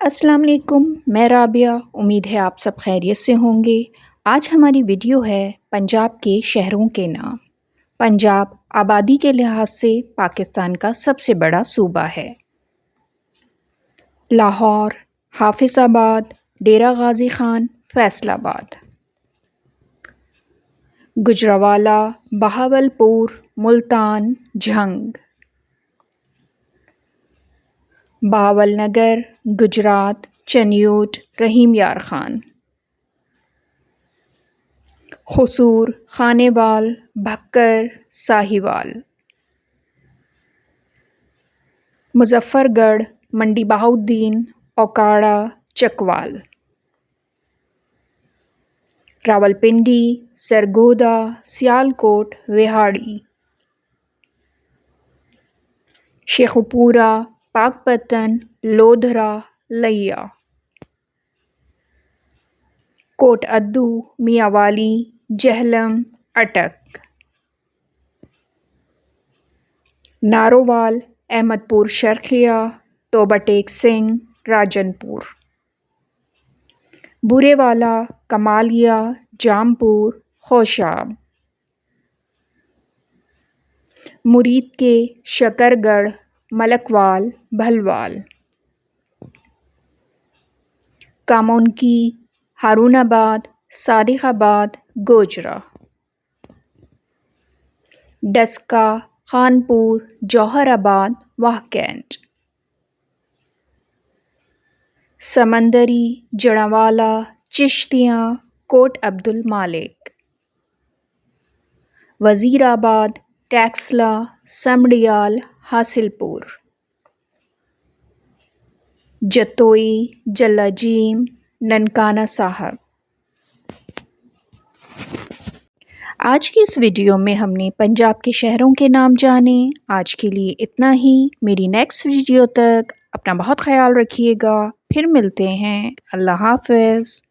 السلام علیکم، میں رابعہ۔ امید ہے آپ سب خیریت سے ہوں گے۔ آج ہماری ویڈیو ہے پنجاب کے شہروں کے نام۔ پنجاب آبادی کے لحاظ سے پاکستان کا سب سے بڑا صوبہ ہے۔ لاہور، حافظ آباد، ڈیرہ غازی خان، فیصل آباد، گوجرانوالہ، بہاولپور، ملتان، جھنگ، بہاول نگر، گجرات، چنیوٹ، رحیم یار خان، قصور، خانیوال، بھکر، ساہیوال، مظفر گڑھ، منڈی بہاؤالدین، اوکاڑہ، چکوال، راولپنڈی، سرگودا، سیالکوٹ، وہاڑی، شیخوپورہ، پاکپتن، لودھرا، لیا، کوٹ ادو، میانوالی، جہلم، اٹک، نارووال، احمد پور شرقیہ، توبہ ٹیک سنگھ، راجن پور، بورے والا، کمالیہ، جامپور، خوشاب، مرید کے، شکرگڑھ، ملکوال، بھلوال، کامونکی، ہارون آباد، صادق آباد، گوجرا، ڈسکہ، خانپور، جوہر آباد، واہ-کینٹ، سمندری، جڑاوالا، چشتیاں، کوٹ عبدالمالک، وزیر آباد، ٹیکسلا، سمڈیال، حاصل پور، جتوئی، جلا جیم، ننکانہ صاحب۔ آج کی اس ویڈیو میں ہم نے پنجاب کے شہروں کے نام جانے۔ آج کے لیے اتنا ہی۔ میری نیکسٹ ویڈیو تک اپنا بہت خیال رکھیے گا۔ پھر ملتے ہیں۔ اللہ حافظ۔